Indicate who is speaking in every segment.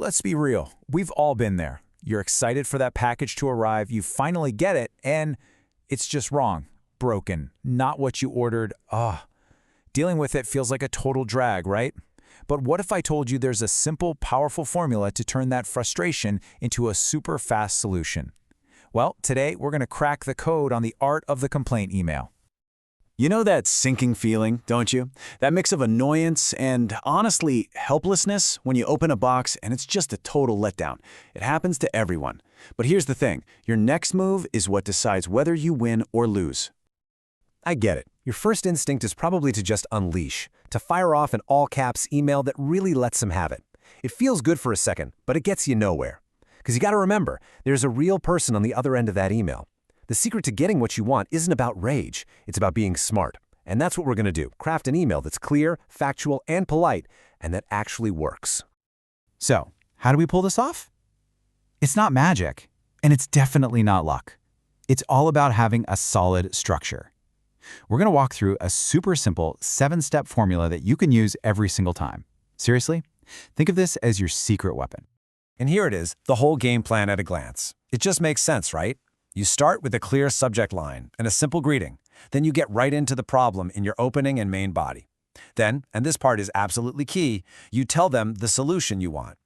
Speaker 1: Let's be real, we've all been there. You're excited for that package to arrive, you finally get it, and it's just wrong, broken, not what you ordered. Dealing with it feels like a total drag, right? But what if I told you there's a simple, powerful formula to turn that frustration into a super fast solution? Well, today we're going to crack the code on the art of the complaint email.
Speaker 2: You know that sinking feeling, don't you? That mix of annoyance and, honestly, helplessness when you open a box and it's just a total letdown. It happens to everyone. But here's the thing. Your next move is what decides whether you win or lose.
Speaker 3: I get it. Your first instinct is probably to just unleash, to fire off an all-caps email that really lets them have it. It feels good for a second, but it gets you nowhere. Because you got to remember, there's a real person on the other end of that email. The secret to getting what you want isn't about rage. It's about being smart. And that's what we're going to do. Craft an email that's clear, factual, and polite, and that actually works.
Speaker 1: So, how do we pull this off? It's not magic, and it's definitely not luck. It's all about having a solid structure. We're going to walk through a super simple 7-step formula that you can use every single time. Seriously? Think of this as your secret weapon.
Speaker 3: And here it is, the whole game plan at a glance. It just makes sense, right? You start with a clear subject line and a simple greeting. Then you get right into the problem in your opening and main body. Then, and this part is absolutely key, you tell them the solution you want.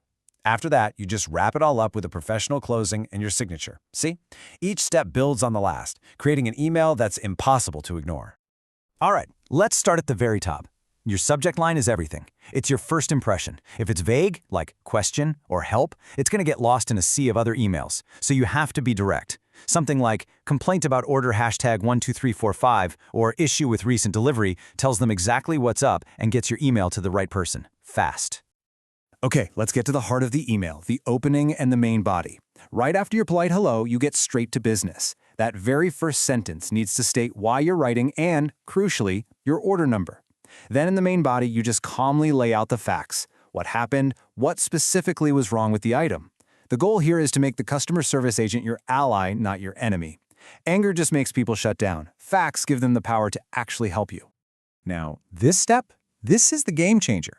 Speaker 3: After that, you just wrap it all up with a professional closing and your signature. See? Each step builds on the last, creating an email that's impossible to ignore.
Speaker 1: All right, let's start at the very top. Your subject line is everything. It's your first impression. If it's vague, like question or help, it's going to get lost in a sea of other emails. So you have to be direct. Something like complaint about order #12345 or issue with recent delivery tells them exactly what's up and gets your email to the right person, fast.
Speaker 2: Okay, let's get to the heart of the email, the opening and the main body. Right after your polite hello, you get straight to business. That very first sentence needs to state why you're writing and, crucially, your order number. Then in the main body, you just calmly lay out the facts. What happened, what specifically was wrong with the item. The goal here is to make the customer service agent your ally, not your enemy. Anger just makes people shut down. Facts give them the power to actually help you.
Speaker 1: Now, this is the game changer.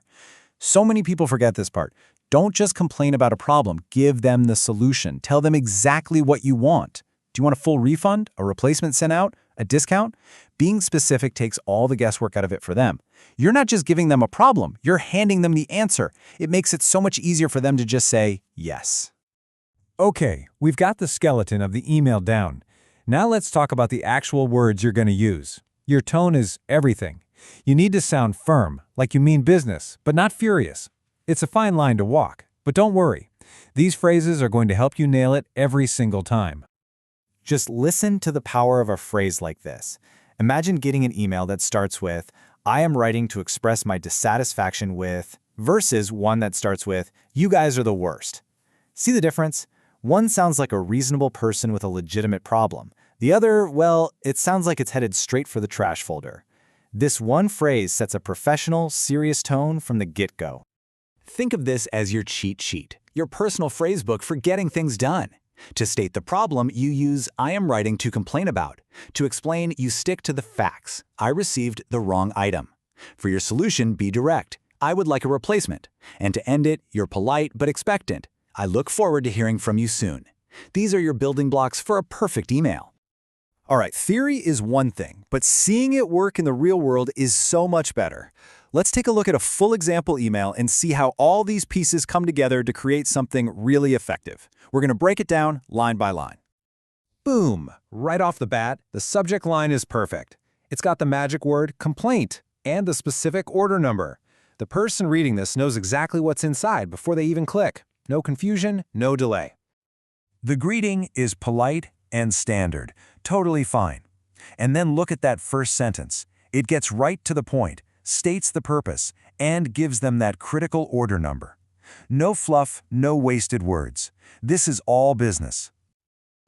Speaker 1: So many people forget this part. Don't just complain about a problem. Give them the solution. Tell them exactly what you want. Do you want a full refund, a replacement sent out, a discount? Being specific takes all the guesswork out of it for them. You're not just giving them a problem. You're handing them the answer. It makes it so much easier for them to just say yes.
Speaker 4: Okay, we've got the skeleton of the email down. Now let's talk about the actual words you're going to use. Your tone is everything. You need to sound firm, like you mean business, but not furious. It's a fine line to walk, but don't worry. These phrases are going to help you nail it every single time.
Speaker 1: Just listen to the power of a phrase like this. Imagine getting an email that starts with, "I am writing to express my dissatisfaction with," versus one that starts with, "You guys are the worst." See the difference? One sounds like a reasonable person with a legitimate problem. The other, well, it sounds like it's headed straight for the trash folder. This one phrase sets a professional, serious tone from the get-go. Think of this as your cheat sheet, your personal phrasebook for getting things done. To state the problem, you use "I am writing to complain about." To explain, you stick to the facts. I received the wrong item. For your solution, be direct. I would like a replacement. And to end it, you're polite but expectant. I look forward to hearing from you soon. These are your building blocks for a perfect email. All right, theory is one thing, but seeing it work in the real world is so much better. Let's take a look at a full example email and see how all these pieces come together to create something really effective. We're going to break it down line by line.
Speaker 4: Boom! Right off the bat, the subject line is perfect. It's got the magic word complaint and the specific order number. The person reading this knows exactly what's inside before they even click. No confusion, no delay.
Speaker 5: The greeting is polite and standard, totally fine. And then look at that first sentence. It gets right to the point, states the purpose, and gives them that critical order number. No fluff, no wasted words. This is all business.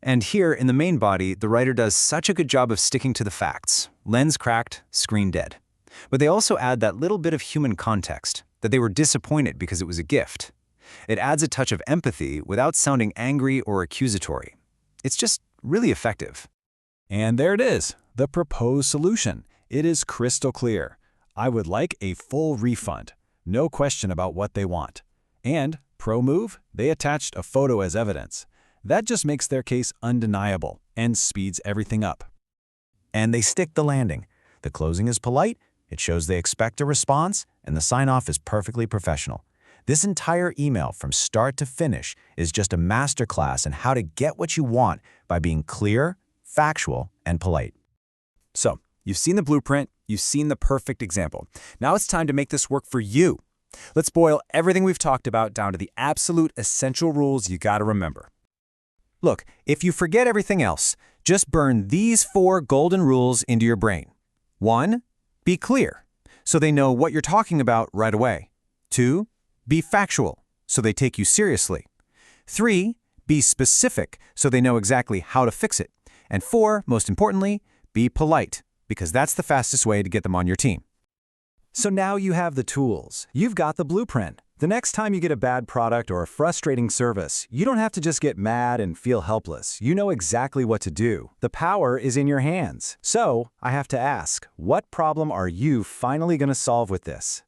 Speaker 1: And here in the main body, the writer does such a good job of sticking to the facts. Lens cracked, screen dead. But they also add that little bit of human context, that they were disappointed because it was a gift. It adds a touch of empathy without sounding angry or accusatory. It's just really effective.
Speaker 4: And there it is, the proposed solution. It is crystal clear. I would like a full refund. No question about what they want. And
Speaker 1: Pro move, they attached a photo as evidence. That just makes their case undeniable and speeds everything up. And they stick the landing. The closing is polite, it shows they expect a response, and the sign-off is perfectly professional. This entire email from start to finish is just a masterclass in how to get what you want by being clear, factual, and polite.
Speaker 2: So, you've seen the blueprint, you've seen the perfect example. Now it's time to make this work for you. Let's boil everything we've talked about down to the absolute essential rules you gotta remember.
Speaker 1: Look, if you forget everything else, just burn these 4 golden rules into your brain. 1. Be clear, so they know what you're talking about right away. 2. Be factual, so they take you seriously. 3. Be specific, so they know exactly how to fix it. And 4, most importantly, be polite, because that's the fastest way to get them on your team.
Speaker 2: So now you have the tools. You've got the blueprint. The next time you get a bad product or a frustrating service, you don't have to just get mad and feel helpless. You know exactly what to do. The power is in your hands. So, I have to ask, what problem are you finally going to solve with this?